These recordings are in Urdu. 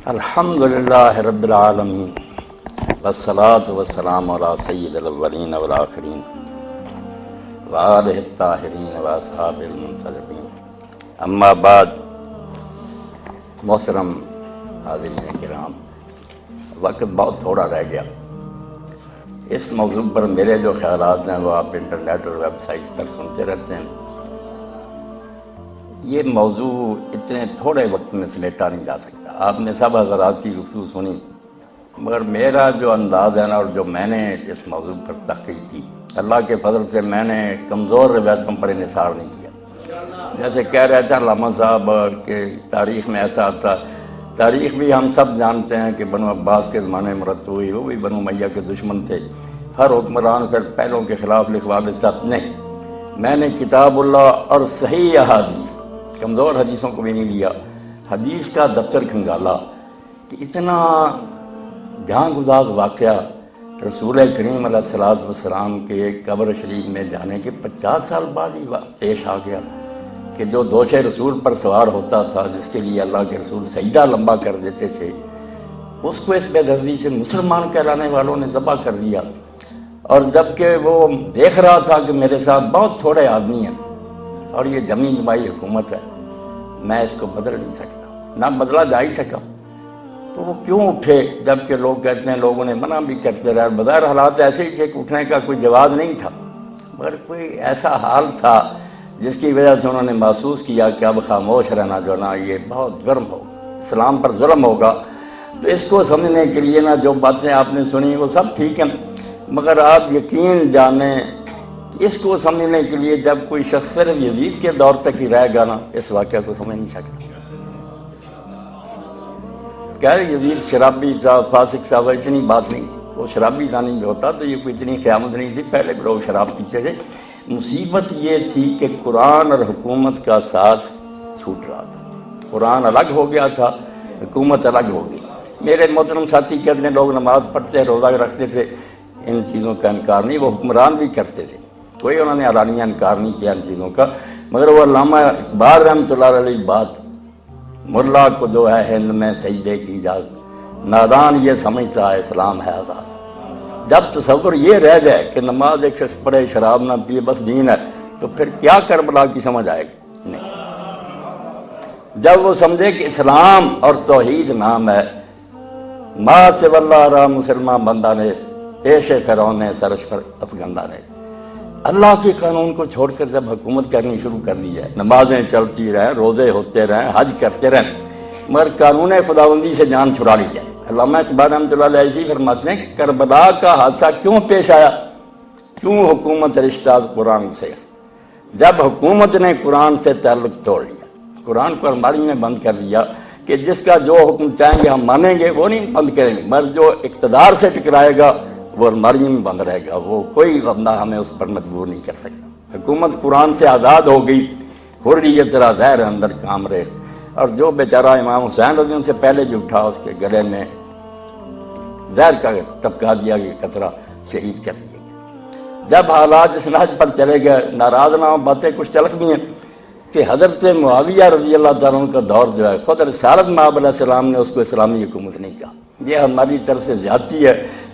الحمدللہ رب العالمین والصلاة والسلام علی سید الاولین والآخرین وآلہ الطاہرین واصحاب المنتجبین، اما بعد۔ محترم حاضرین کرام، وقت بہت تھوڑا رہ گیا۔ اس موضوع پر میرے جو خیالات ہیں وہ آپ انٹرنیٹ اور ویب سائٹ پر سنتے رہتے ہیں۔ یہ موضوع اتنے تھوڑے وقت میں سمیٹا نہیں جا سکتا۔ آپ نے سب حضرات کی گفتگو سنی، مگر میرا جو انداز ہے نا اور جو میں نے اس موضوع پر تحقیق کی، اللہ کے فضل سے میں نے کمزور روایتوں پر انحصار نہیں کیا۔ جیسے کہہ رہے تھے علامہ صاحب کہ تاریخ میں ایسا آتا، تاریخ بھی ہم سب جانتے ہیں کہ بنو عباس کے زمانے میں مرتب ہوئی، وہ بھی بنو امیہ کے دشمن تھے، ہر حکمران پھر پہلوں کے خلاف لکھوا دیتا۔ نہیں، میں نے کتاب اللہ اور صحیح احادیث، کمزور حدیثوں کو بھی نہیں لیا، حدیث کا دفتر کھنگالا کہ اتنا جہاں گزار واقعہ رسول کریم علیہ السلام کے قبر شریف میں جانے کے 50 سال بعد ہی پیش آ گیا کہ جو دوش رسول پر سوار ہوتا تھا، جس کے لیے اللہ کے رسول سجدہ لمبا کر دیتے تھے، اس کو اس بے دردی سے مسلمان کہلانے والوں نے ذبح کر دیا۔ اور جب کہ وہ دیکھ رہا تھا کہ میرے ساتھ بہت تھوڑے آدمی ہیں اور یہ جمی جمائی حکومت ہے، میں اس کو بدل نہیں سکتا، نہ بدلا جا ہی سکا، تو وہ کیوں اٹھے؟ جب کہ لوگ کہتے ہیں لوگوں نے منع بھی کرتے رہے، بظاہر حالات ایسے ہی تھے کہ اٹھنے کا کوئی جواز نہیں تھا، مگر کوئی ایسا حال تھا جس کی وجہ سے انہوں نے محسوس کیا کہ اب خاموش رہنا جو نا یہ بہت جرم ہوگا، اسلام پر ظلم ہوگا۔ تو اس کو سمجھنے کے لیے نا جو باتیں آپ نے سنی وہ سب ٹھیک ہیں، مگر آپ یقین جانیں اس کو سمجھنے کے لیے جب کوئی شخص صرف یزید کے دور تک ہی رہ گا نا، اس واقعہ کو سمجھ نہیں سکتا۔ کہہ رہے یزید شرابی تھا، فاسق تھا، وہ اتنی بات نہیں، وہ شرابی دانی بھی ہوتا تو یہ کوئی اتنی قیامت نہیں تھی، پہلے بھی لوگ شراب پیتے تھے۔ مصیبت یہ تھی کہ قرآن اور حکومت کا ساتھ چھوٹ رہا تھا، قرآن الگ ہو گیا تھا، حکومت الگ ہو گئی۔ میرے محترم ساتھی کہتے ہیں لوگ نماز پڑھتے، روزہ رکھتے تھے، ان چیزوں کا انکار نہیں، وہ حکمران بھی کرتے تھے، کوئی انہوں نے علانیہ انکار نہیں کیا ان چیزوں کا، مگر وہ علامہ اقبال رحمۃ اللہ علیہ بات، ملا کو جو ہے ہند میں سجدے کی اجازت، نادان یہ سمجھتا ہے اسلام ہے آزاد۔ جب تصور یہ رہ جائے کہ نماز ایک شخص پڑھے، شراب نہ پیے، بس دین ہے، تو پھر کیا کربلا کی سمجھ آئے گی؟ نہیں۔ جب وہ سمجھے کہ اسلام اور توحید نام ہے، ماں سے واللہ را مسلمان بندہ نے پیش فرعون نے سرش پر افغندہ نے، اللہ کے قانون کو چھوڑ کر جب حکومت کرنی شروع کر دی جائے، نمازیں چلتی رہیں، روزے ہوتے رہیں، حج کرتے رہیں، مگر قانون خداوندی سے جان چھڑا لی جائے۔ علامہ اقبال رحمۃ اللہ علیہ ایسی فرماتے ہیں کہ کربلا کا حادثہ کیوں پیش آیا؟ کیوں حکومت رشتہ قرآن سے؟ جب حکومت نے قرآن سے تعلق توڑ لیا، قرآن کو الماری میں بند کر دیا کہ جس کا جو حکم چاہیں گے ہم مانیں گے، وہ نہیں بند کریں گے، مگر جو اقتدار سے ٹکرائے گا وہ الماری میں بند رہے گا، وہ کوئی بندہ ہمیں اس پر مجبور نہیں کر سکتا۔ حکومت قرآن سے آزاد ہو گئی، حریت را زہر اندر کام رہے، اور جو بیچارہ امام حسین رضی اللہ سے پہلے بھی اٹھا، اس کے گلے میں زہر کا ٹپکا دیا گیا، قطرہ شہید کر دیا گیا۔ جب حالات اس نہج پر چلے گئے، ناراض نہ ہو، باتیں کچھ تلخ بھی ہیں کہ حضرت معاویہ رضی اللہ تعالیٰ عنہ کا دور جو ہے، خود رسالت مآب علیہ السلام نے اس کو اسلامی حکومت نہیں کہا، یہ ہماری طرف سے زیادتی ہے۔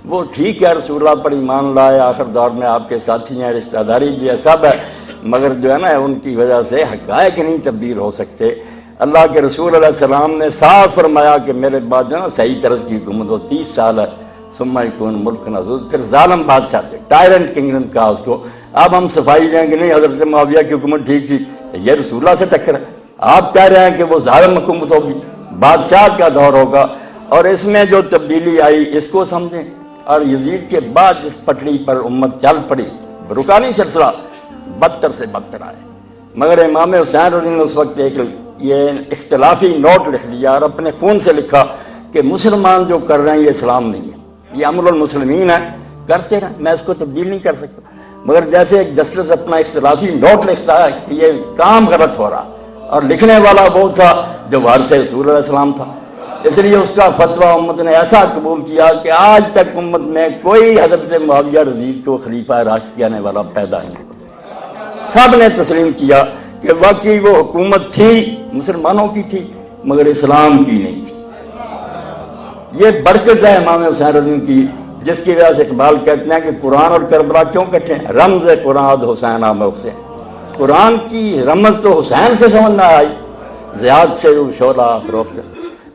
وہ ٹھیک ہے رسول اللہ پر ایمان لائے، آخر دور میں آپ کے ساتھی ہیں، رشتہ داری بھی ہے، سب ہے، مگر جو ہے نا ان کی وجہ سے حقائق نہیں تبدیل ہو سکتے۔ اللہ کے رسول علیہ السلام نے صاف فرمایا کہ میرے بعد جو ہے نا صحیح طرز کی حکومت وہ 30 سال ہے، ثم یکون ملک نذور، پھر ظالم بادشاہ تھے، ٹائرنٹ کنگڈم کا اس کو۔ اب ہم صفائی دیں گے نہیں حضرت معاویہ کی حکومت ٹھیک تھی، یہ رسول اللہ سے ٹکر ہے، آپ کہہ رہے ہیں کہ وہ ظالم حکومت ہوگی، بادشاہ کا دور ہوگا، اور اس میں جو تبدیلی آئی اس کو سمجھیں۔ اور یزید کے بعد جس پٹڑی پر امت چل پڑی، رکا نہیں سلسلہ، بدتر سے بدتر آئے، مگر امام حسین رضی اللہ عنہ اس وقت ایک یہ اختلافی نوٹ لکھ لیا اور اپنے خون سے لکھا کہ مسلمان جو کر رہے ہیں یہ اسلام نہیں ہے، یہ امر المسلمین ہے، کرتے رہیں، میں اس کو تبدیل نہیں کر سکتا۔ مگر جیسے ایک جسٹس اپنا اختلافی نوٹ لکھتا ہے کہ یہ کام غلط ہو رہا، اور لکھنے والا وہ تھا جو وارث رسول علیہ السلام تھا، اس لیے اس کا فتویٰ امت نے ایسا قبول کیا کہ آج تک امت میں کوئی حضرت معاویہ رضی کو خلیفہ راشد کہنے والا پیدا نہیں ہوا۔ سب نے تسلیم کیا کہ واقعی وہ حکومت تھی، مسلمانوں کی تھی، مگر اسلام کی نہیں تھی۔ یہ برکت ہے امام حسین رضی کی، جس کی وجہ سے اقبال کہتے ہیں کہ قرآن اور کربلا کیوں کٹھے ہیں؟ رمز قرآن حسین آمد سے، قرآن کی رمز تو حسین سے سمجھ نہ آئی، زیاد سے شعلہ افروخت۔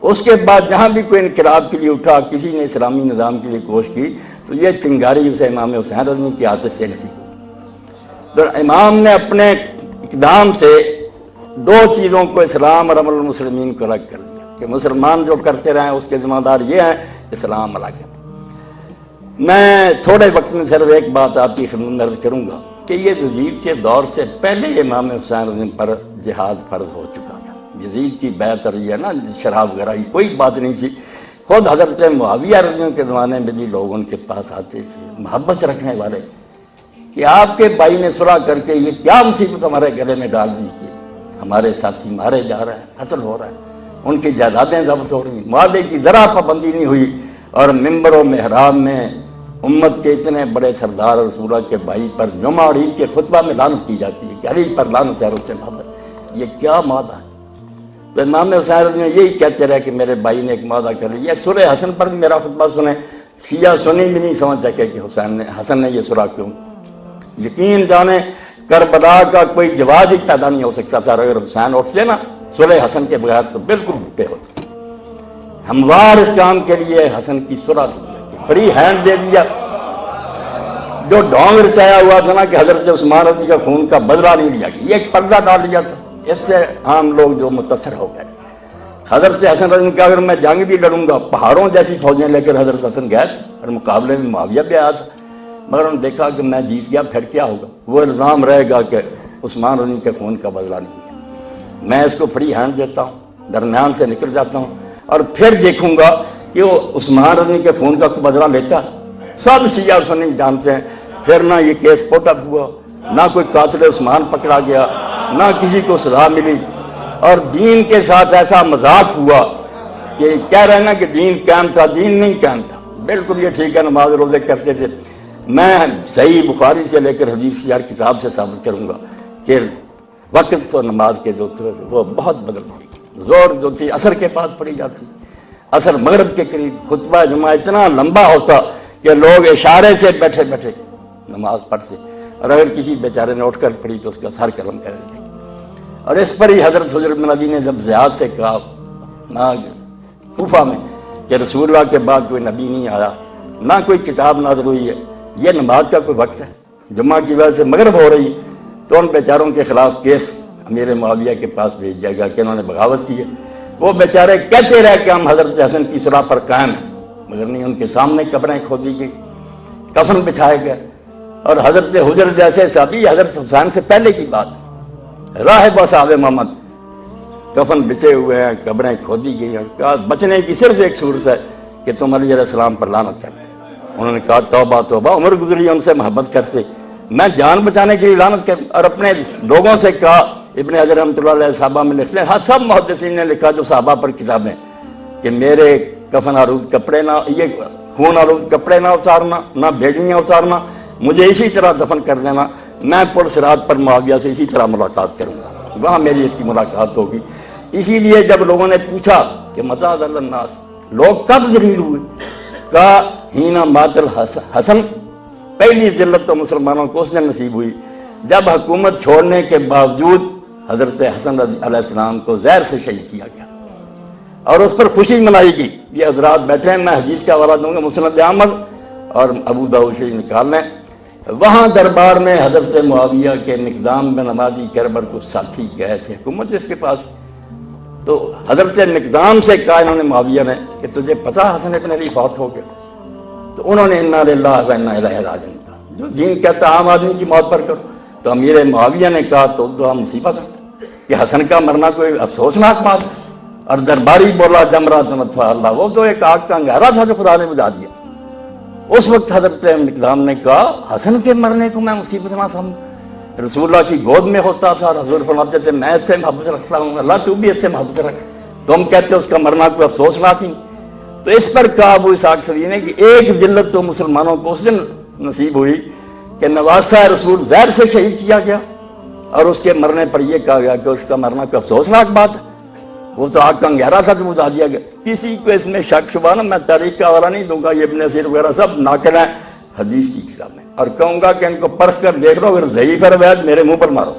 اس کے بعد جہاں بھی کوئی انقلاب کے لیے اٹھا، کسی نے اسلامی نظام کے لیے کوشش کی، تو یہ چنگاری اسے امام حسین رضی کی عادت سے نصیب۔ تو امام نے اپنے اقدام سے دو چیزوں کو، اسلام اور عمل المسلمین کو الگ کر دیا کہ مسلمان جو کرتے رہیں اس کے ذمہ دار یہ ہیں، اسلام الگ ہے۔ میں تھوڑے وقت میں صرف ایک بات آپ کی خدمت میں عرض کروں گا کہ یہ یزید کے دور سے پہلے امام حسین رضی پر جہاد فرض ہو چکا تھا۔ یزید کی بیعت اور یہ نا شراب وغیرہ کی کوئی بات نہیں تھی۔ خود حضرت معاویہ رضی کے زمانے میں بھی لوگ ان کے پاس آتے تھے محبت رکھنے والے کہ آپ کے بھائی نے صلح کر کے یہ کیا مصیبت ہمارے گلے میں ڈال دی کہ ہمارے ساتھی مارے جا رہے ہیں، قتل ہو رہا ہے، ان کی جائیدادیں ضبط ہو رہی ہیں، معاہدے کی ذرا پابندی نہیں ہوئی، اور ممبر و محراب میں امت کے اتنے بڑے سردار رسولہ کے بھائی پر جمعہ اور عید کے خطبہ میں لعنت کی جاتی ہے کہ علی پر لعنت ہے، اس سے محبت، یہ کیا معاہدہ ہے؟ تو امام حسین رضی یہی کہتے رہے کہ میرے بھائی نے ایک معاہدہ کر لیا۔ سورہ حسن پر بھی میرا خطبہ سنیں، شیعہ سنی بھی نہیں سمجھ سکے کہ حسن نے یہ سورہ کیوں۔ یقین جانے کربلا کا کوئی جواز ہی پیدا نہیں ہو سکتا تھا، اگر حسین اٹھتے نا سورہ حسن کے بغیر تو بالکل بھوکے ہوتے۔ ہموار اس کام کے لیے حسن کی سورہ فری ہینڈ دے دیا۔ جو ڈھونگ رچایا ہوا تھا نا کہ حضرت عثمان رضی کا خون کا بدلہ نہیں لیا گیا، یہ ایک پردہ ڈال دیا تھا، اس سے عام لوگ جو متاثر ہو گئے۔ حضرت حسن رضی کا اگر میں جنگ بھی لڑوں گا، پہاڑوں جیسی فوجیں لے کر حضرت حسن گئے تھے، اور مقابلے میں معاویہ بھی آیا تھا، مگر انہوں نے دیکھا کہ میں جیت گیا پھر کیا ہوگا، وہ الزام رہے گا کہ عثمان رضی کے خون کا بدلہ نہیں لیا۔ میں اس کو فری ہینڈ دیتا ہوں، درمیان سے نکل جاتا ہوں، اور پھر دیکھوں گا کہ وہ عثمان رضی کے خون کا بدلہ لیتا۔ سب شیعہ سنی جانتے ہیں، پھر نہ یہ کیس پوٹ اپ ہوا، نہ کوئی قاتل عثمان پکڑا گیا، نہ کسی کو سزا ملی، اور دین کے ساتھ ایسا مذاق ہوا کہ کہہ رہے ہیں نا کہ دین قائم تھا، دین نہیں قائم تھا۔ بالکل یہ ٹھیک ہے، نماز روزے کرتے تھے، میں صحیح بخاری سے لے کر حدیث کی ہر کتاب سے ثابت کروں گا کہ وقت تو نماز کے جو تھے وہ بہت بدل گئی۔ زور جو تھی عصر کے بعد پڑھی جاتی، عصر مغرب کے قریب، خطبہ جمعہ اتنا لمبا ہوتا کہ لوگ اشارے سے بیٹھے بیٹھے نماز پڑھتے، اور اگر کسی بیچارے نے اٹھ کر پڑھی تو اس کا سر قلم کر دیتے۔ اور اس پر ہی حضرت حجر بن علی نے جب زیاد سے کہا کوفہ میں کہ رسول اللہ کے بعد کوئی نبی نہیں آیا، نہ کوئی کتاب نازل ہوئی ہے، یہ نماز کا کوئی وقت ہے، جمعہ کی وجہ سے مغرب ہو رہی، تو ان بیچاروں کے خلاف کیس امیر معاویہ کے پاس بھیج جائے گا کہ انہوں نے بغاوت کی ہے۔ وہ بیچارے کہتے رہے کہ ہم حضرت حسن کی صلح پر قائم ہیں، مگر نہیں، ان کے سامنے قبریں کھودی گئی، کفن بچھائے گئے، اور حضرت حجر جیسے صحابی، حضرت حسین سے پہلے کی بات، راہب صاحب محمد کفن بچے ہوئے ہیں، قبریں کھودی گئی ہیں، کہا بچنے کی صرف ایک صورت ہے کہ تم علی علیہ السلام پر لعنت کرتے۔ انہوں نے کہا توبہ توبہ، عمر گزری ان سے محبت کرتے، میں جان بچانے کے لیے لعنت کر، اور اپنے لوگوں سے کہا، ابن حجر رحمۃ اللہ علیہ صحابہ میں لکھتے ہیں، ہاں سب محدثین نے لکھا جو صحابہ پر کتابیں، کہ میرے کفن آلود کپڑے نہ، یہ خون آلود کپڑے نہ اتارنا، نہ بیڑیاں اتارنا، مجھے اسی طرح دفن کر دینا، میں پر صراط پر معاویہ سے اسی طرح ملاقات کروں گا، وہاں میری اس کی ملاقات ہوگی۔ اسی لیے جب لوگوں نے پوچھا کہ متى ذل الناس، لوگ کب ذلیل ہوئے، کہا ہینا مات الحسن، پہلی ذلت تو مسلمانوں کو اس نے نصیب ہوئی جب حکومت چھوڑنے کے باوجود حضرت حسن علیہ السلام کو زہر سے شہید کیا گیا، اور اس پر خوشی منائی گئی۔ یہ حضرات بیٹھے ہیں، میں حدیث کا حوالہ دوں گا، مسند احمد اور ابو داؤد شریف نکال لیں، وہاں دربار میں حضرت معاویہ کے مقدام بن نمازی کربر کو ساتھی گئے تھے حکومت جس کے پاس، تو حضرت مقدام سے کہا انہوں نے معاویہ نے کہ تجھے پتہ حسن ابن علی فوت ہو گیا، تو انہوں نے انا للہ و انا الیہ راجعون کہا، جو دین کہتا عام آدمی کی موت پر کرو، تو امیر معاویہ نے کہا تو دعا مصیبت ہے کہ حسن کا مرنا کوئی افسوسناک بات ہے، اور درباری بولا جمرات نطفہ اللہ، وہ تو ایک آگ کا انگارہ تھا جو خدا نے بجھا دیا۔ اس وقت حضرت مقدام نے کہا حسن کے مرنے کو میں مصیبت نہ سمجھ، رسول اللہ کی گود میں ہوتا تھا، اور حضور فرماتے تھے میں اس سے محبت رکھتا ہوں، اللہ تو بھی اس سے محبت رکھ، تم کہتے اس کا مرنا کوئی افسوسناک نہیں۔ تو اس پر کہا ابو اسحاق سبیعی نے کہ ایک ذلت تو مسلمانوں کو اس دن نصیب ہوئی کہ نواسہ رسول زہر سے شہید کیا گیا، اور اس کے مرنے پر یہ کہا گیا کہ اس کا مرنا کوئی افسوسناک بات ہے۔ وہ تو آگ کا انگیرا تھا تو بتا دیا گیا. کسی کو اس میں شک شبہ نہ، میں تاریخ کا حوالہ نہیں دوں گا، یہ ابن اسیر وغیرہ سب ناقل ہیں حدیث کی کتاب میں، اور کہوں گا کہ ان کو پرکھ کر دیکھ لو، اگر ضعیف ہے روایت میرے منہ پر مارو.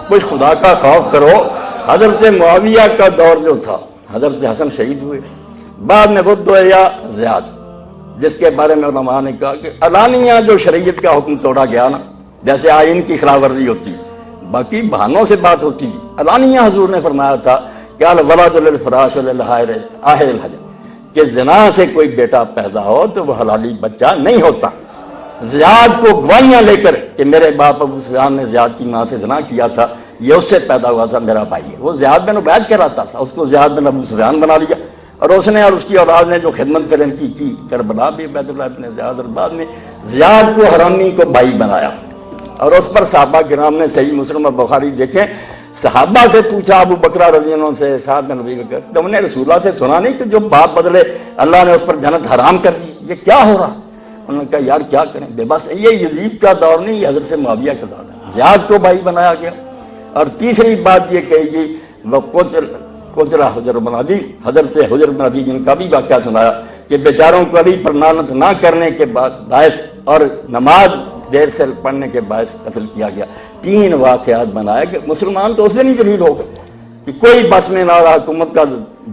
کچھ خدا کا خوف کرو. حضرت معاویہ کا دور جو تھا، حضرت حسن شہید ہوئے، بعد میں بدھ یا زیاد، جس کے بارے میں علماء نے کہا کہ علانیہ جو شریعت کا حکم توڑا گیا نا، جیسے آئین کی خلاف ورزی ہوتی، باقی بہانوں سے بات ہوتی تھی، علانیہ حضور نے فرمایا تھا کہ الولد للفراش وللحائر آہر الحجر، کہ زنا سے کوئی بیٹا پیدا ہو تو وہ حلالی بچہ نہیں ہوتا. زیاد کو گواہیاں لے کر کہ میرے باپ ابو سفیان نے زیاد کی ماں سے زنا کیا تھا، یہ اس سے پیدا ہوا تھا، میرا بھائی ہے. وہ زیاد بن عبید کہلاتا تھا، اس کو زیاد بن ابو سفیان بنا لیا، اور اس نے اور اس کی اولاد نے جو خدمت کرن کی کربلا بھی عبید اللہ ابن زیاد، اور بعد میں زیاد کو حرامی کو بھائی بنایا. اور اس پر صحابہ کرام نے صحیح مسلم اور بخاری دیکھیں، صحابہ سے پوچھا ابو بکر رضی اللہ عنہ سے، سعد بن ابی بکر، تم نے رسول اللہ سے سنا نہیں کہ جو باپ بدلے اللہ نے اس پر جنت حرام کر دی، یہ کیا ہو رہا؟ انہوں نے کہا یار کیا کریں، بے بس. یہ یزید کا دور نہیں، یہ حضرت معاویہ کا دور ہے. زیاد کو بھائی بنایا گیا. اور تیسری بات یہ کہی گئی وہ قتل حجر بن ابی، حضرت حجر بن ابی جن کا بھی واقعہ سنایا کہ بیچاروں کو علی پر لعنت نہ کرنے کے باعث اور نماز دیر سے پڑھنے کے باعث قتل کیا گیا. 3 واقعات بنائے کہ مسلمان تو اس سے نہیں دلیل ہو گئے کہ کوئی بس میں نہ رہا، حکومت کا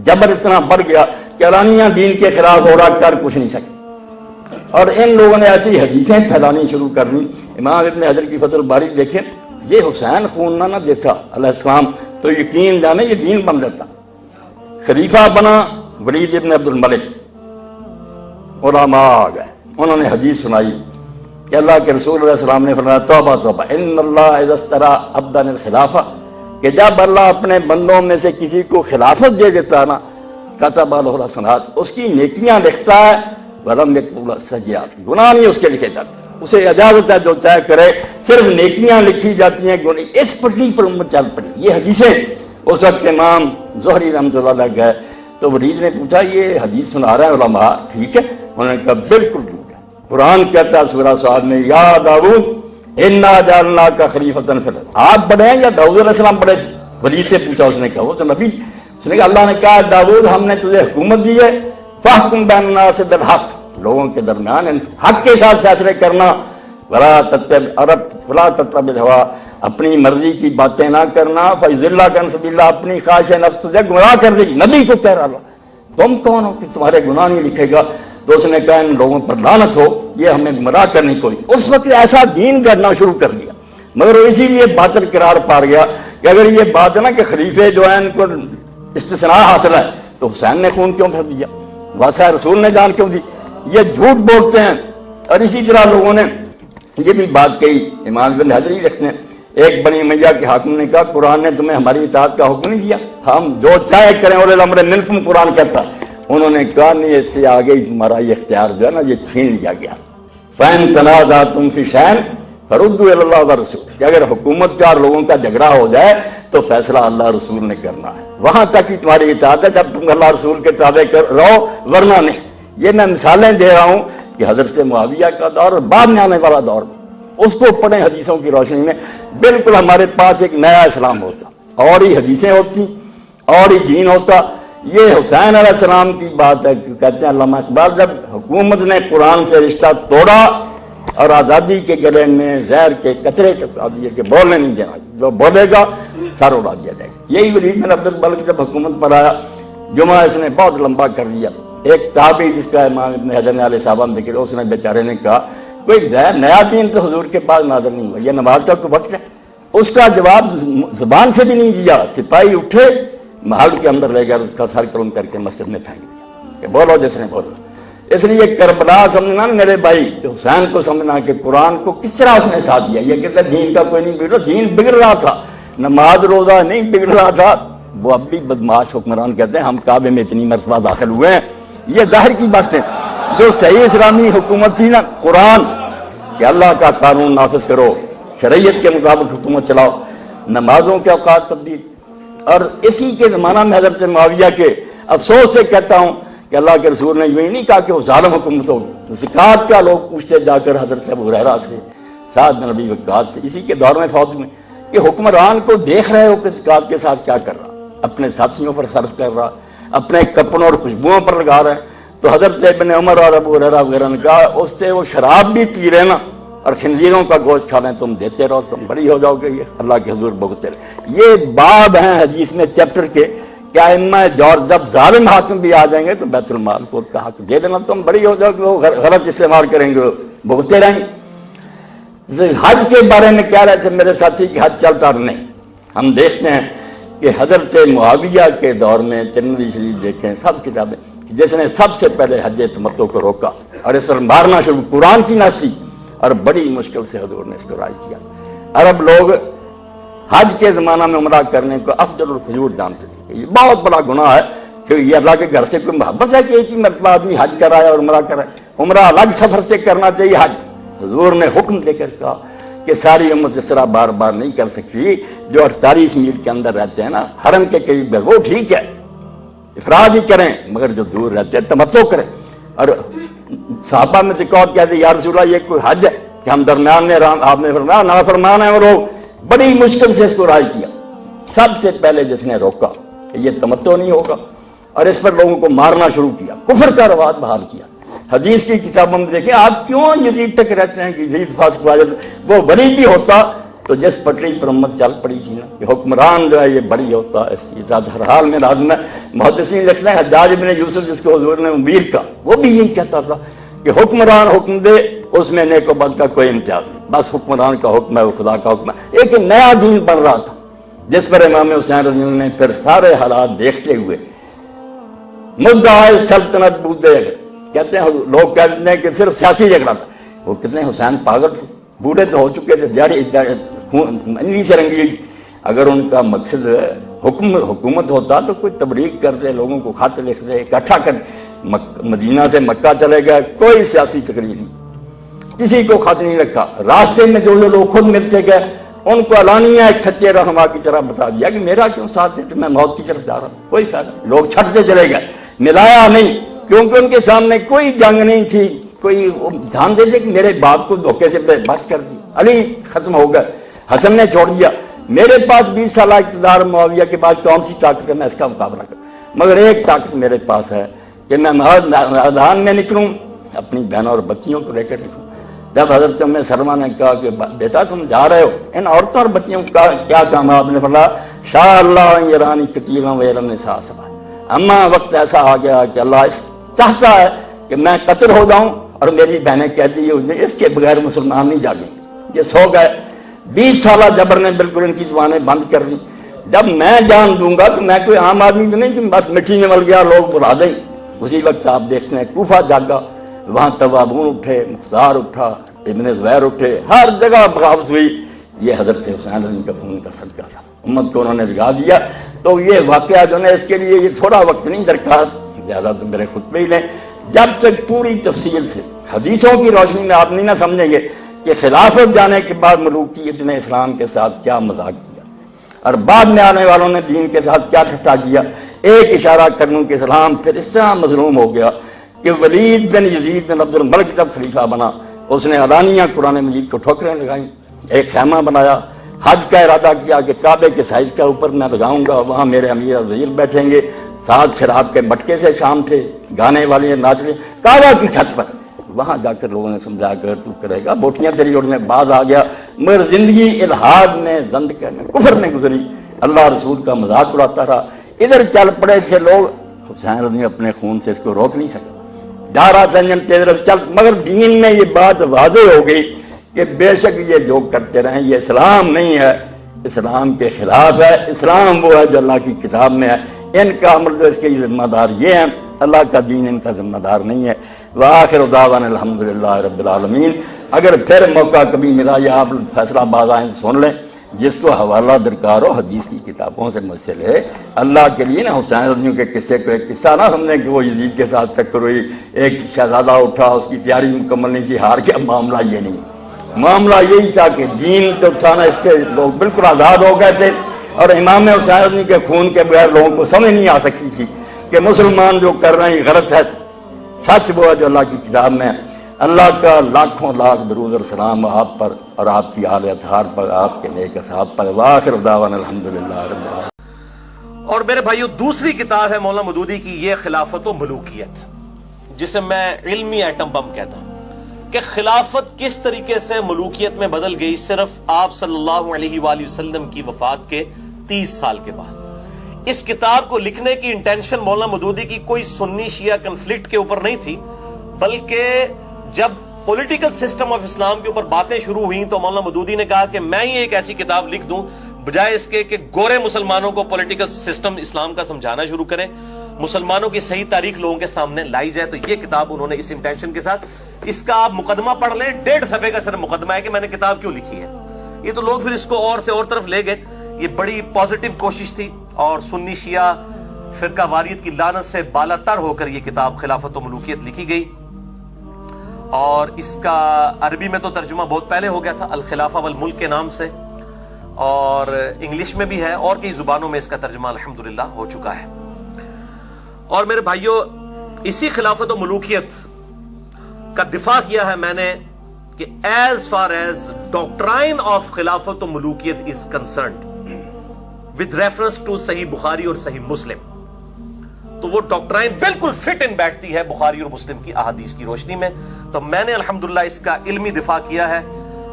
جبر اتنا بڑھ گیا کہ علانیہ دین کے خلاف ہو رہا، کر کچھ نہیں سکے. اور ان لوگوں نے ایسی حدیثیں پھیلانی شروع کر دی. امام ابن حجر کی فتح الباری دیکھیں، یہ حسین خون نہ دیکھا علیہ السلام تو یقین جانے یہ دین بن جاتا. خلیفہ بنا ولید ابن عبد الملک، علماء آ گئے، انہوں نے حدیث سنائی کہ اللہ کے رسول علیہ السلام نے فرمایا توبہ توبہ ان اللہ اذا استرا عبدا الخلافہ، کہ جب اللہ اپنے بندوں میں سے کسی کو خلافت دے دیتا ہے نا، کتب له الحسنات، اس کی نیکیاں لکھتا ہے، ولم یکتب السیئات، گناہ نہیں اس کے لکھے جاتے. اسے اجازت ہے جو چاہے کرے، صرف نیکیاں لکھی جاتی ہیں، گناہ. اس پٹری پر امت چل پڑی. یہ حدیثیں اس وقت امام زہری رحمۃ اللہ علیہ گئے تو ولید نے پوچھا یہ حدیث سنا رہے ہیں علماء، ٹھیک ہے؟ انہوں نے کہا بالکل ٹھیک ہے. قرآن کہتا ہے سورہ صاد میں یا داؤد انا جعلناک خلیفۃ فی الارض، آپ بڑے ہیں یا داؤد علیہ السلام بڑے تھے؟ ولید سے پوچھا، اس نے کہا وہ تو نبی. اس نے کہا اللہ نے کہا داؤد ہم نے تجھے حکومت دی ہے، فاحکم بین الناس بالحق، لوگوں کے درمیان حق کے ساتھ فیصلے کرنا، ولا تتبع الہویٰ، اپنی مرضی کی باتیں نہ کرنا، فیضلک عن سبیل اللہ، اپنی خواہش نفس تجھے گمراہ کر دے گی. نبی کو کہہ رہا تم کون ہو کہ تمہارے گناہ نہیں لکھے گا؟ تو اس نے کہا ان لوگوں پر لعنت ہو، یہ ہمیں گمراہ کرنے کوئی. اس وقت ایسا دین گڑنا شروع کر دیا، مگر وہ اسی لیے باطل قرار پا گیا کہ اگر یہ بات ہے نا کہ خلیفے جو ہیں ان کو استثناء حاصل ہے تو حسین نے خون کیوں پھر دیا، واسطہ رسول نے جان کیوں دی؟ یہ جھوٹ بولتے ہیں. اور اسی طرح لوگوں نے یہ بھی بات کہی، امام ابن حجر ہی رکھتے ہیں، ایک بنی امیہ کے حاکم نے کہا قرآن نے تمہیں ہماری اطاعت کا حکم نہیں دیا، ہم جو چاہے کریں، اولی الامر منکم قرآن کہتا. انہوں نے کہا نہیں، اس سے آگے ہی تمہارا یہ اختیار جو ہے نا یہ چھین لیا گیا. فَإِن تَنَازَعْتُمْ فِي شَيْءٍ فَرُدُّوهُ إِلَى اللَّهِ وَالرَّسُولِ، کہ اگر حکومت کا اور لوگوں کا جھگڑا ہو جائے تو فیصلہ اللہ رسول نے کرنا ہے، وہاں تک ہی تمہاری اطاعت ہے جب تم اللہ رسول کے تابع رہو، ورنہ نہیں. یہ میں مثالیں دے رہا ہوں کہ حضرت معاویہ کا دور اور بعد میں آنے والا دور، اس کو پڑھیں حدیثوں کی روشنی میں، بالکل ہمارے پاس ایک نیا اسلام ہوتا، اور ہی حدیثیں ہوتی، اور ہی دین ہوتا. یہ حسین علیہ السلام کی بات ہے، کہتے ہیں علامہ اقبال جب حکومت نے قرآن سے رشتہ توڑا اور آزادی کے گلے میں زہر کے قطرے چپکا دیے کہ بولنے نہیں دینا، جو بولے گا سر اڑا دیا جائے گا. یہی ولید بن عبد الملک جب حکومت پر آیا، جمعہ اس نے بہت لمبا کر لیا. ایک تابعی جس کا امام ابن حجر نے علیہ صاحب ذکر، اس نے بیچارے نے کہا کوئی نیا دین تو حضور کے پاس نازل نہیں ہوا، یہ نماز کا کوئی وقت ہے؟ اس کا جواب زبان سے بھی نہیں دیا. سپاہی اٹھے، محل کے اندر لے گیا، اس کا سر قلم کر کے مسجد میں پھینک دیا کہ بولو جس نے بولو. اس لیے کربلا سمجھنا میرے بھائی کہ حسین کو سمجھنا کہ قرآن کو کس طرح اس نے ساتھ دیا. یہ کہتے دین کا کوئی نہیں بگڑا، دین بگڑ رہا تھا، نماز روزہ نہیں بگڑ رہا تھا. وہ اب بھی بدماش حکمران کہتے ہیں ہم کعبے میں اتنی مرتبہ داخل ہوئے ہیں. یہ ظاہر کی بات ہے، جو صحیح اسلامی حکومت تھی نا، قرآن کہ اللہ کا قانون نافذ کرو، شریعت کے مطابق حکومت چلاؤ، نمازوں کے اوقات تبدیل. اور اسی کے زمانہ میں حضرت معاویہ کے افسوس سے کہتا ہوں کہ اللہ کے رسول نے یوں ہی نہیں کہا کہ وہ ظالم حکومت ہوگی. زکوٰۃ کا لوگ پوچھتے جا کر حضرت ابو ہریرہ سے، سعد بن ابی وقاص سے، اسی کے دور میں فوج میں کہ حکمران کو دیکھ رہے ہو کہ زکوٰۃ کے ساتھ کیا کر رہا. اپنے ساتھیوں پر صرف کر رہا، اپنے کپڑوں اور خوشبوؤں پر لگا رہے ہیں۔ تو حضرت ابن عمر اور ابو ہریرہ وغیرہ نے کہا اس سے وہ شراب بھی پی رہے نا اور خنزیروں کا گوشت کھا لیں، تم دیتے رہو، تم بری ہو جاؤ گے، یہ اللہ کے حضور بھگتے رہے۔ یہ باب ہیں حدیث میں چیپٹر کے، کیا ائمہ اور جب ظالم حاکم بھی آ جائیں گے تو بیت المال کو کا حق دے دینا، تم بری ہو جاؤ گے، وہ غلط استعمال کریں گے، بھگتے رہیں گے۔ حج کے بارے میں کہہ رہے تھے میرے ساتھی کہ حج چلتا نہیں۔ ہم دیکھتے ہیں کہ حضرت معاویہ کے دور میں ترمذی شریف دیکھیں، سب کتابیں، جس نے سب سے پہلے حج تمتع کو روکا اور اس پر مارنا شروع، قرآن کی ناسی، اور بڑی مشکل سے حضور نے اس کو رائج کیا۔ عرب لوگ حج کے زمانہ میں عمرہ کرنے کو افضل الفجور جانتے تھے، یہ بہت بڑا گناہ ہے کہ یہ اللہ کے گھر سے کوئی محبت ہے کہ ایک ہی مرتبہ آدمی حج کرائے اور عمرہ کرائے، عمرہ الگ سفر سے کرنا چاہیے، حج حضور نے حکم دے کر کہا کہ ساری امت اس طرح بار بار نہیں کر سکتی، جو 48 میل کے اندر رہتے ہیں نا، حرم کے قریب ہے، وہ ٹھیک ہے، افراد ہی کریں، مگر جو دور رہتے ہیں تمتع کریں۔ اور صحابہ میں سے کہا کہتے یا رسول اللہ یہ کوئی حج ہے کہ ہم درمیان میں آپ نے فرمایا نافرمان ہیں وہ لوگ، بڑی مشکل سے اس کو رائج کیا۔ سب سے پہلے جس نے روکا کہ یہ تمتع نہیں ہوگا اور اس پر لوگوں کو مارنا شروع کیا، کفر کا رواج بحال کیا۔ حدیث کی کتابوں میں دیکھیں آپ کیوں یزید تک رہتے ہیں کہ یزید فاسق واجد، وہ بری بھی ہوتا تو جس پٹری پر امت چل پڑی تھی نا کہ حکمران جو ہے یہ بری ہوتا، اس کی ذات ہر حال میں لازم ہے۔ محدثین لکھتے ہیں حجاج بن یوسف جس کو حضور نے امیر کا، وہ بھی یہی کہتا تھا کہ حکمران حکم دے اس میں نیک و بد کا کوئی امتیاز نہیں، بس حکمران کا حکم ہے، وہ خدا کا حکم ہے۔ ایک نیا دین بن رہا تھا جس پر امام حسین رضی اللہ عنہ نے پھر سارے حالات دیکھتے ہوئے مدعا سلطنت بودے، کہتے ہیں لوگ کہتے ہیں کہ صرف سیاسی جھگڑا تھا، وہ کتنے حسین پاگل تھے، بوڑھے تو ہو چکے تھے، انہی سے رنگی ہوئی۔ اگر ان کا مقصد حکومت ہوتا تو کوئی تبلیغ کرتے، لوگوں کو خط لکھتے، اکٹھا کر، مدینہ سے مکہ چلے گئے، کوئی سیاسی تقریر نہیں، کسی کو خط نہیں رکھا، راستے میں جو لوگ خود ملتے گئے ان کو علانیہ ایک سچے رہنما کی طرح بتا دیا کہ میرا کیوں ساتھ دیتے، میں موت کی طرف جا رہا ہوں، کوئی فائدہ نہیں۔ لوگ چھٹتے چلے گئے، ملایا نہیں، کیونکہ ان کے سامنے کوئی جنگ نہیں تھی، کوئی جانتے تھے کہ میرے باپ کو دھوکے سے بس کر دی، علی ختم ہو گئے، حسن نے چھوڑ دیا، میرے پاس 20 سالہ اقتدار معاویہ کے بعد کون سی طاقت ہے میں اس کا مقابلہ کروں، مگر ایک طاقت میرے پاس ہے کہ میں میدان میں نکلوں، اپنی بہنوں اور بچیوں کو لے کر نکلوں۔ جب حضرت ام سلمہ نے کہا کہ بیٹا تم جا رہے ہو، ان عورتوں اور بچیوں کا کیا کام ہے؟ آپ نے فرمایا شاء اللہ یرانی کتیرا ویل النساء سبا، اما وقت ایسا آ گیا کہ اللہ چاہتا ہے کہ میں قتل ہو جاؤں اور میری بہنیں کہتی ہے اس کے بغیر مسلمان نہیں جاگیں گے۔ یہ سو گئے، 20 سالہ جبر نے بالکل ان کی زبانیں بند کر دی۔ جب میں جان دوں گا تو میں کوئی عام آدمی تو نہیں کہ بس مٹی میں مل گیا لوگ بلا دیں۔ اسی وقت آپ دیکھتے ہیں کوفہ جاگا، وہاں توابون اٹھے، مختار اٹھا، ابن زبیر اٹھے، ہر جگہ بغاوت ہوئی۔ یہ حضرت حسین علی کا خون کا صدقہ تھا، امت کو انہوں نے جگا دیا۔ تو یہ واقعہ جو ہے اس کے لیے یہ تھوڑا وقت نہیں درکار، زیادہ تو میرے خطبے ہی لیں، جب تک پوری تفصیل سے حدیثوں کی روشنی میں آپ نہیں نہ سمجھیں گے کہ خلافت جانے کے بعد ملوکیت نے اسلام کے ساتھ کیا مذاق کیا اور بعد میں آنے والوں نے دین کے ساتھ کیا ٹھٹا کیا۔ ایک اشارہ کروں کہ اسلام پھر اس طرح مظلوم ہو گیا کہ ولید بن یزید بن عبد الملک جب خلیفہ بنا، اس نے علانیہ قرآن مجید کو ٹھوکریں لگائیں، ایک خیمہ بنایا، حج کا ارادہ کیا کہ کعبے کے سائز کا اوپر میں لگاؤں گا، وہاں میرے امیر اور وزیر بیٹھیں گے، ساتھ شراب کے مٹکے سے شام تھے، گانے والے ناچنے، کعبہ کی چھت پر، وہاں جا کر لوگوں نے سمجھا کر تو کرے گا، بوٹیاں تیری اڑنے باز آ گیا، مگر زندگی الحاد میں زندگی میں کفر میں گزری، اللہ رسول کا مذاق اڑاتا رہا۔ ادھر چل پڑے تھے لوگ، حسین رضی اپنے خون سے اس کو روک نہیں سکا، جا رہا تھا طرف چل، مگر دین میں یہ بات واضح ہو گئی کہ بے شک یہ جو کرتے رہیں یہ اسلام نہیں ہے، اسلام کے خلاف ہے، اسلام وہ ہے جو اللہ کی کتاب میں ہے، ان کا عمل جو اس کے ذمہ دار یہ ہیں، اللہ کا دین ان کا ذمہ دار نہیں ہے۔ وآخر دعوانا الحمدللہ رب العالمین۔ اگر پھر موقع کبھی ملا یا آپ فیصلہ باز آئیں سن لیں، جس کو حوالہ درکار ہو حدیث کی کتابوں سے مسئلے ہے، اللہ کے لیے نا حسین رضی کے قصے کو ایک قصہ نہ سمجھیں کہ وہ یزید کے ساتھ ٹکر ہوئی، ایک شہزادہ اٹھا، اس کی تیاری مکمل نہیں تھی، ہار گیا، معاملہ یہ نہیں، معاملہ یہی تھا کہ دین تو تھا نا، اس کے لوگ بالکل آزاد ہو گئے تھے، اور امام حسین رضی کے خون کے بغیر لوگوں کو سمجھ نہیں آ سکتی تھی کہ مسلمان جو کر رہے ہیں غلط ہے، سچ وہ ہے جو اللہ کی کتاب میں ہے۔ اللہ کا لاکھوں لاکھ درود اور سلام آپ پر اور آپ کی آل اطہار پر، آپ کے نیک اصحاب پر۔ وآخر دعوانا الحمدللہ رب العالمین۔ اور میرے بھائیو دوسری کتاب ہے مولانا مودودی کی یہ خلافت و ملوکیت، جسے میں علمی ایٹم بم کہتا ہوں، کہ خلافت کس طریقے سے ملوکیت میں بدل گئی صرف آپ صلی اللہ علیہ وآلہ وسلم کی وفات کے 30 سال کے بعد۔ اس کتاب کو لکھنے کی انٹینشن مولانا مودودی کی کوئی سنی شیعہ کنفلکٹ کے اوپر نہیں تھی، بلکہ جب پولیٹیکل سسٹم آف اسلام کے اوپر باتیں شروع ہوئیں تو مولانا مودودی نے کہا کہ میں ہی ایک ایسی کتاب لکھ دوں بجائے اس کے کہ گورے مسلمانوں کو پولیٹیکل سسٹم اسلام کا سمجھانا شروع کریں، مسلمانوں کی صحیح تاریخ لوگوں کے سامنے لائی جائے۔ تو یہ کتاب انہوں نے اس انٹینشن کے ساتھ، اس کا آپ مقدمہ پڑھ لیں، 1.5 صفحے کا صرف مقدمہ ہے کہ میں نے کتاب کیوں لکھی ہے۔ یہ تو لوگ پھر اس کو اور سے اور طرف لے گئے۔ یہ بڑی پازیٹیو کوشش تھی اور سنی شیعہ فرقہ واریت کی لعنت سے بالا تر ہو کر یہ کتاب خلافت و ملوکیت لکھی گئی، اور اس کا عربی میں تو ترجمہ بہت پہلے ہو گیا تھا الخلافہ والملک کے نام سے، اور انگلش میں بھی ہے اور کئی زبانوں میں اس کا ترجمہ الحمدللہ ہو چکا ہے۔ اور میرے بھائیوں اسی خلافت و ملوکیت کا دفاع کیا ہے میں نے کہ as far as doctrine of خلافت و ملوکیت is concerned with reference to Sahih Bukhari اور صحیح مسلم، تو وہ ڈاکٹرائن بالکل فٹ ان بیٹھتی ہے بخاری اور مسلم کی احادیث کی روشنی میں۔ تو میں نے الحمدللہ اس کا علمی دفاع کیا ہے،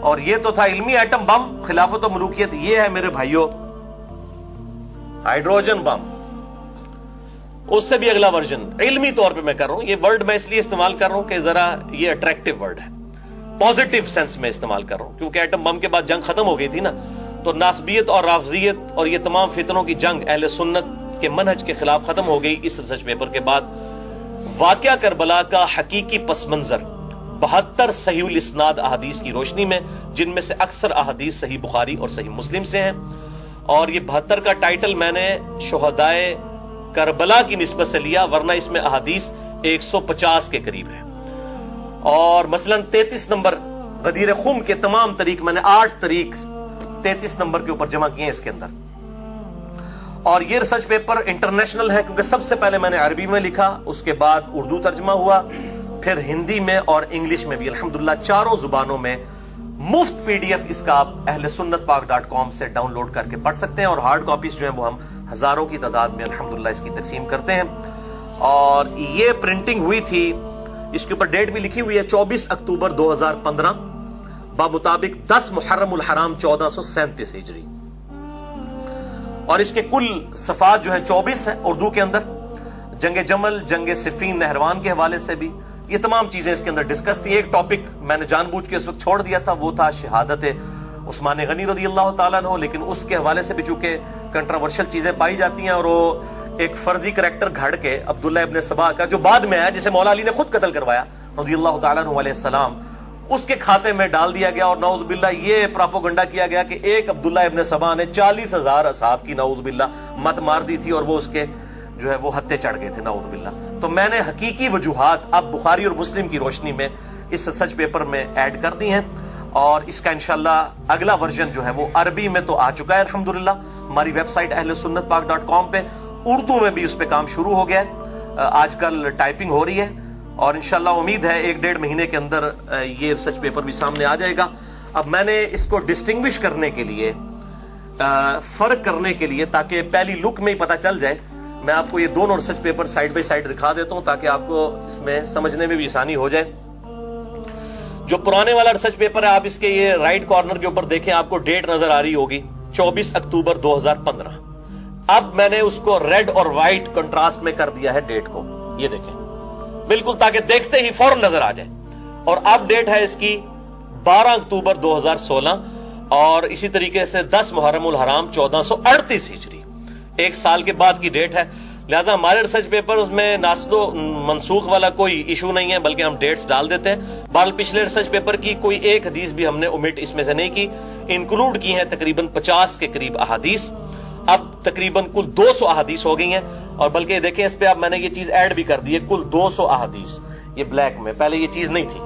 اور یہ تو تھا علمی ایٹم بم خلافت و ملوکیت۔ یہ ہے میرے بھائیوں ہائیڈروجن بم، اس سے بھی اگلا ورژن علمی طور پہ میں کر رہا ہوں۔ یہ ورڈ میں اس لیے استعمال کر رہا ہوں کہ ذرا یہ اٹریکٹیو ورڈ ہے، پازیٹیو سینس میں استعمال کر رہا ہوں، کیونکہ ایٹم بم کے بعد جنگ ختم ہو گئی تھی نا، تو ناسبیت اور رافضیت اور یہ تمام فتنوں کی جنگ اہل سنت کے منہج کے خلاف ختم ہو گئی اس ریسرچ پیپر کے بعد۔ واقعہ کربلا کا حقیقی پس منظر 72 صحیح الاسناد احادیث کی روشنی میں، جن میں سے اکثر احادیث صحیح بخاری اور صحیح مسلم سے ہیں، اور یہ 72 کا ٹائٹل میں نے شہدائے کربلا کی نسبت سے لیا، ورنہ اس میں احادیث 150 کے قریب ہے۔ اور مثلا 33 نمبر غدیر خم کے تمام طریق میں نے 8 طریق 33 نمبر کے اوپر جمع کیے ہیں اس کے اندر۔ اور یہ ریسرچ پیپر انٹرنیشنل ہے کیونکہ سب سے پہلے میں نے عربی میں لکھا، اس کے بعد اردو ترجمہ ہوا، پھر ہندی میں اور انگلش میں بھی الحمدللہ 4 زبانوں میں مفت PDF اس کا آپ اہل سنت پاک.com سے ڈاؤن لوڈ کر کے پڑھ سکتے ہیں، اور ہارڈ کاپیز جو ہیں وہ ہم ہزاروں کی تعداد میں الحمدللہ اس کی تقسیم کرتے ہیں۔ اور یہ پرنٹنگ ہوئی تھی، اس کے اوپر ڈیٹ بھی لکھی ہوئی ہے 24 اکتوبر 2015 بمطابق 10 محرم الحرام 1437 ہجری، اور اس کے کل صفحات جو ہیں 24 ہیں اردو کے اندر۔ جنگ جمل، جنگ صفین، نہروان کے حوالے سے بھی یہ تمام چیزیں اس کے اندر ڈسکس تھی۔ ایک ٹاپک میں نے جان بوجھ کے اس وقت چھوڑ دیا تھا، وہ تھا شہادت عثمان غنی رضی اللہ تعالیٰ عنہ، لیکن اس کے حوالے سے بھی چونکہ کنٹراورشل چیزیں پائی جاتی ہیں، اور وہ ایک فرضی کریکٹر گھڑ کے عبداللہ ابن سبا کا جو بعد میں آیا، جسے مولا علی نے خود قتل کروایا رضی اللہ تعالیٰ عنہ علیہ السلام، اس کے کھاتے میں ڈال دیا گیا، اور نعوذ باللہ یہ پراپوگنڈا کیا گیا کہ ایک عبداللہ ابن سبا نے 40,000 اصحاب کی نعوذ باللہ مت مار دی تھی، اور وہ اس کے جو ہے وہ ہتھے چڑھ گئے تھے نعوذ باللہ۔ تو میں نے حقیقی وجوہات اب بخاری اور مسلم کی روشنی میں اس ریسرچ پیپر میں ایڈ کر دی ہیں، اور اس کا انشاءاللہ اگلا ورژن جو ہے وہ عربی میں تو آ چکا ہے الحمدللہ ہماری ویب سائٹ اہل سنت پاک.com پہ، اردو میں بھی اس پہ کام شروع ہو گیا ہے، آج کل ٹائپنگ ہو رہی ہے، اور انشاءاللہ امید ہے 1-1.5 مہینے کے اندر یہ ریسرچ پیپر بھی سامنے آ جائے گا۔ اب میں نے اس کو ڈسٹنگوش کرنے کے لیے، فرق کرنے کے لیے، تاکہ پہلی لک میں ہی پتہ چل جائے، میں آپ کو یہ دونوں research paper side by side دکھا دیتا ہوں تاکہ آپ کو اس میں سمجھنے میں بھی آسانی ہو جائے۔ جو پرانے والا ریسرچ پیپر ہے، آپ اس کے یہ رائٹ کارنر کے اوپر دیکھیں، آپ کو ڈیٹ نظر آ رہی ہوگی 24 اکتوبر 2015۔ اب میں نے اس کو ریڈ اور وائٹ کنٹراسٹ میں کر دیا ہے ڈیٹ کو، یہ دیکھیں بالکل، تاکہ دیکھتے ہی فوراً نظر آ جائے۔ اور اب ڈیٹ ہے اس کی 12 اکتوبر 2016، اور اسی طریقے سے 10 محرم الحرام 1438 ہجری، 1 سال کے بعد کی ڈیٹ ہے۔ لہذا ہمارے ریسرچ پیپرز میں ناسخ و منسوخ والا کوئی ایشو نہیں ہے، بلکہ ہم ڈیٹس ڈال دیتے ہیں۔ بال پچھلے ریسرچ پیپر کی کوئی ایک حدیث بھی ہم نے اومٹ اس میں سے نہیں کی، انکلوڈ کی ہیں تقریباً 50 کے قریب احادیث۔ اب تقریباً کل 200 احادیث ہو گئی ہیں، اور بلکہ دیکھیں اس پہ اب میں نے یہ چیز ایڈ بھی کر دی ہے، کل 200 احادیث، یہ بلیک میں، پہلے یہ چیز نہیں تھی،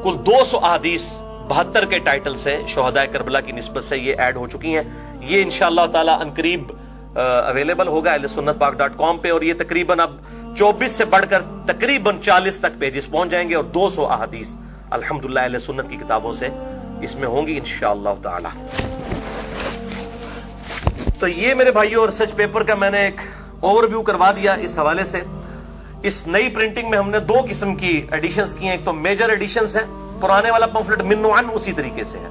کل 200 احادیث 72 کے ٹائٹل سے شہداء کربلا کی نسبت سے یہ ایڈ ہو چکی ہیں۔ یہ انشاءاللہ تعالی عنقریب اویلیبل ہوگا اہل سنت پاک.com پہ، اور یہ تقریباً اب 24 سے بڑھ کر تقریباً 40 تک پیجز پہنچ جائیں گے، اور 200 احادیث الحمدللہ اہل سنت کی کتابوں سے اس میں ہوں گی انشاءاللہ تعالی۔ تو یہ میرے بھائیوں ریسرچ پیپر کا میں نے ایک اوور ویو کروا دیا اس حوالے سے. اس نئی پرنٹنگ میں ہم نے 2 قسم کی ایڈیشنز کی ہیں. ایک تو میجر ایڈیشنز ہیں, پرانے والا پمفلٹ من و عن اسی طریقے سے ہے.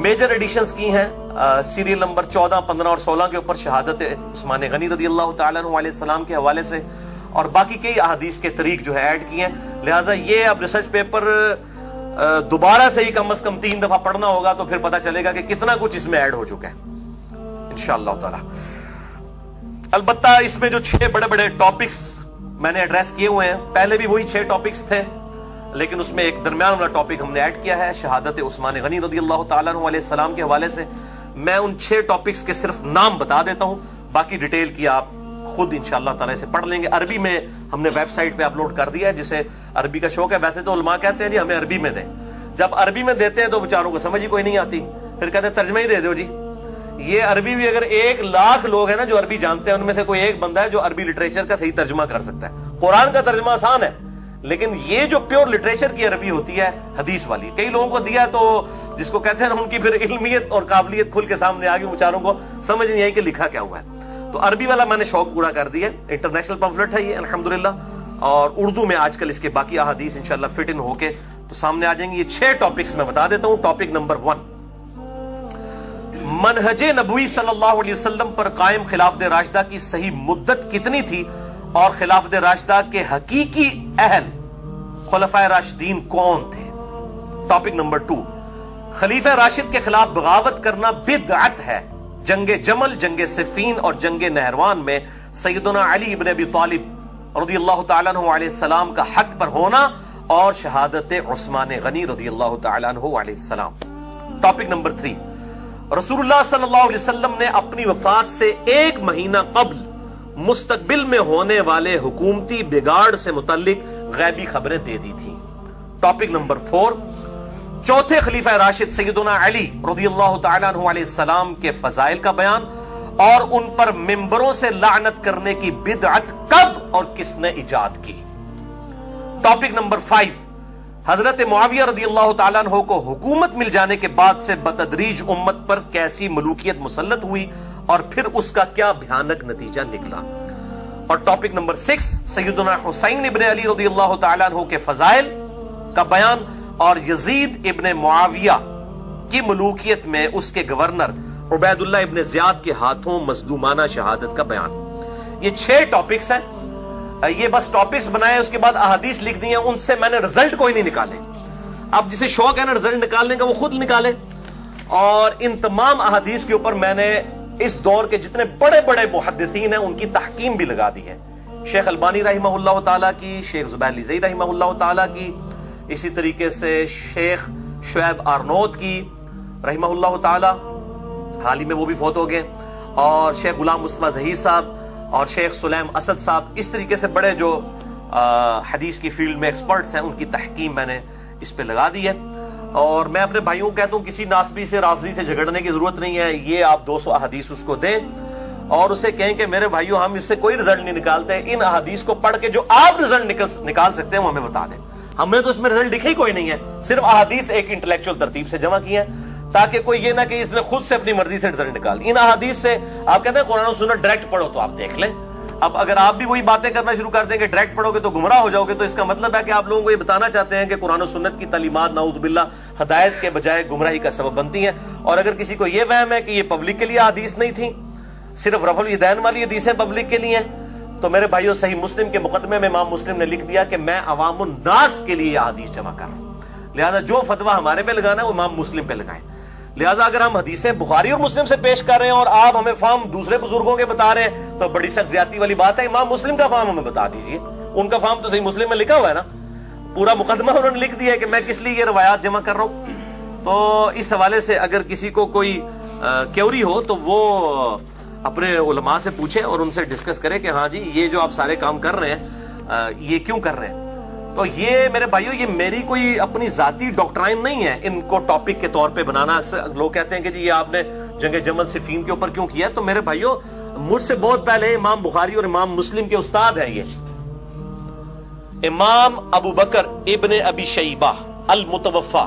میجر ایڈیشنز کی ہیں سیریل نمبر 14, 15 اور 16 کے اوپر شہادت عثمان غنی رضی اللہ تعالیٰ عنہ علیہ السلام کے حوالے سے, اور باقی کئی احادیث کے طریق جو ہے ایڈ کیے ہیں. لہٰذا یہ اب ریسرچ پیپر دوبارہ سے ہی کم از کم 3 دفعہ پڑھنا ہوگا تو پھر پتہ چلے گا کہ کتنا کچھ اس میں ایڈ ہو چکا ہے انشاءاللہ تعالی. البتہ اس میں جو 6 بڑے بڑے ٹاپکس میں نے ایڈریس کیے ہوئے ہیں, پہلے بھی وہی 6 ٹاپکس تھے, لیکن اس میں ایک درمیان والا ٹاپک ہم نے ایڈ کیا ہے شہادت عثمان غنی رضی اللہ تعالیٰ عنہ علیہ السلام کے حوالے سے. میں ان 6 ٹاپکس کے صرف نام بتا دیتا ہوں, باقی ڈیٹیل کی آپ خود انشاءاللہ تعالی سے پڑھ لیں گے. عربی میں ہم نے ویب سائٹ پہ اپلوڈ کر دیا ہے, جسے عربی کا شوق ہے. ویسے تو علماء کہتے ہیں جی ہمیں عربی میں دیں, جب عربی میں دیتے ہیں تو بیچاروں کو سمجھ ہی کوئی نہیں آتی, پھر کہتے ہیں ترجمہ ہی دے دو جی. یہ عربی بھی اگر 1 لاکھ لوگ ہیں نا جو عربی جانتے ہیں, ان میں سے کوئی ایک بندہ ہے جو عربی لٹریچر کا صحیح ترجمہ کر سکتا ہے. قرآن کا ترجمہ آسان ہے, لیکن یہ جو پیور لٹریچر کی عربی ہوتی ہے حدیث والی, کئی لوگوں کو دیا تو جس کو کہتے ہیں نا ان کی پھر علمیت اور قابلیت کھل کے سامنے آ گئی, بیچاروں کو سمجھ نہیں آئی کہ لکھا کیا ہوا ہے. تو عربی والا میں نے شوق پورا کر دیا, انٹرنیشنل پمفلٹ ہے یہ الحمدللہ, اور اردو میں آج کل اس کے باقی احادیث انشاءاللہ فٹ ان ہو کے تو سامنے آ جائیں گے. یہ 6 ٹاپکس میں بتا دیتا ہوں. ٹاپک نمبر 1, منہج نبوی صلی اللہ علیہ وسلم پر قائم خلافت راشدہ کی صحیح مدت کتنی تھی, اور خلافت راشدہ کے حقیقی اہل خلفائے راشدین کون تھے. ٹاپک نمبر 2, خلیفہ راشد کے خلاف بغاوت کرنا بدعت ہے. جنگ جمل, جنگ صفین اور جنگ نہروان میں سیدنا علی ابن ابی طالب رضی اللہ تعالیٰ عنہ علیہ السلام کا حق پر ہونا, اور شہادت عثمان غنی رضی اللہ تعالیٰ عنہ علیہ السلام. ٹاپک نمبر 3, رسول اللہ صلی اللہ علیہ وسلم نے اپنی وفات سے 1 مہینہ قبل مستقبل میں ہونے والے حکومتی بگاڑ سے متعلق غیبی خبریں دے دی تھیں. ٹاپک نمبر 4, چوتھے خلیفہ راشد سیدنا علی رضی اللہ تعالیٰ عنہ علیہ السلام کے فضائل کا بیان, اور ان پر ممبروں سے لعنت کرنے کی بدعت کب اور کس نے ایجاد کی. ٹاپک نمبر 5, حضرت معاویہ رضی اللہ تعالیٰ عنہ کو حکومت مل جانے کے بعد سے بتدریج امت پر کیسی ملوکیت مسلط ہوئی, اور پھر اس کا کیا بھیانک نتیجہ نکلا. اور ٹاپک نمبر 6, سیدنا حسین ابن علی رضی اللہ تعالیٰ عنہ کے فضائل کا بیان, اور یزید ابن معاویہ کی ملوکیت میں اس کے گورنر عبید اللہ ابن زیاد کے ہاتھوں مظلومانہ شہادت کا بیان. یہ 6 ٹاپکس ہیں. یہ بس ٹاپکس بنائے, اس کے بعد احادیث لکھ دی ہیں, ان سے میں نے رزلٹ کوئی نہیں نکالے. اب جسے شوق ہے نا رزلٹ نکالنے کا وہ خود نکالے. اور ان تمام احادیث کے اوپر میں نے اس دور کے جتنے بڑے بڑے محدثین ہیں ان کی تحکیم بھی لگا دی ہے. شیخ البانی رحمہ اللہ تعالیٰ کی, شیخ زبیر لزئی رحمہ اللہ تعالیٰ کی, اسی طریقے سے شیخ شعیب آرنوت کی رحمہ اللہ تعالیٰ, حال ہی میں وہ بھی فوت ہو گئے, اور شیخ غلام مصطفیٰ ظہیر صاحب, اور شیخ سلیم اسد صاحب. اس طریقے سے بڑے جو حدیث کی فیلڈ میں ایکسپرٹس ہیں ان کی تحکیم میں نے اس پہ لگا دی ہے. اور میں اپنے بھائیوں کو کہتا ہوں کسی ناسبی سے رافضی سے جھگڑنے کی ضرورت نہیں ہے. یہ آپ 200 احادیث اس کو دیں اور اسے کہیں کہ میرے بھائیوں ہم اس سے کوئی رزلٹ نہیں نکالتے, ان احادیث کو پڑھ کے جو آپ رزلٹ نکال سکتے ہیں وہ ہمیں بتا دیں. ہم نے تو اس میں رزلٹ لکھا ہی کوئی نہیں ہے, صرف احادیث ایک انٹلیکچوئل ترتیب سے جمع کی ہیں تاکہ کوئی یہ نہ کہ اس نے خود سے اپنی مرضی سے رزلٹ نکال. ان احادیث سے آپ کہتے ہیں قرآن و سنت ڈائریکٹ پڑھو تو آپ دیکھ لیں. اب اگر آپ بھی وہی باتیں کرنا شروع کر دیں کہ ڈائریکٹ پڑھو گے تو گمراہ ہو جاؤ گے, تو اس کا مطلب ہے کہ آپ لوگوں کو یہ بتانا چاہتے ہیں کہ قرآن و سنت کی تعلیمات نعوذ باللہ ہدایت کے بجائے گمراہی کا سبب بنتی ہیں. اور اگر کسی کو یہ وہم ہے کہ یہ پبلک کے لیے حدیث نہیں تھی, صرف رفع الیدین والی حدیثیں پبلک کے لیے ہیں, تو میرے بھائیوں صحیح مسلم کے مقدمے میں امام مسلم نے لکھ دیا کہ میں عوام الناس کے لیے حدیث جمع کر رہا ہوں, لہذا جو فتویٰ ہمارے پہ لگانا ہے وہ امام مسلم پہ لگائیں. لہٰذا اگر ہم حدیثیں بخاری اور مسلم سے پیش کر رہے ہیں اور آپ ہمیں فہم دوسرے بزرگوں کے بتا رہے ہیں تو بڑی سخت زیادتی والی بات ہے. امام مسلم کا فہم ہمیں بتا دیجئے, ان کا فہم تو صحیح مسلم میں لکھا ہوا ہے نا, پورا مقدمہ انہوں نے لکھ دیا ہے کہ میں کس لیے یہ روایات جمع کر رہا ہوں. تو اس حوالے سے اگر کسی کو کوئی کیوری ہو تو وہ اپنے علماء سے پوچھے اور ان سے ڈسکس کرے کہ ہاں جی یہ جو آپ سارے کام کر رہے ہیں یہ کیوں کر رہے ہیں. تو یہ میرے بھائیوں یہ میری کوئی اپنی ذاتی ڈاکٹرائن نہیں ہے ان کو ٹاپک کے طور پہ بنانا. اکثر لوگ کہتے ہیں کہ جی یہ آپ نے جنگ جمل صفین کے اوپر کیوں کیا ہے. تو میرے بھائیوں مجھ سے بہت پہلے امام بخاری اور امام مسلم کے استاد ہیں یہ امام ابو بکر ابن ابی شیبہ المتوفا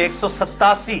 187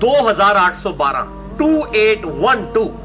2812 2812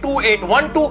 2812,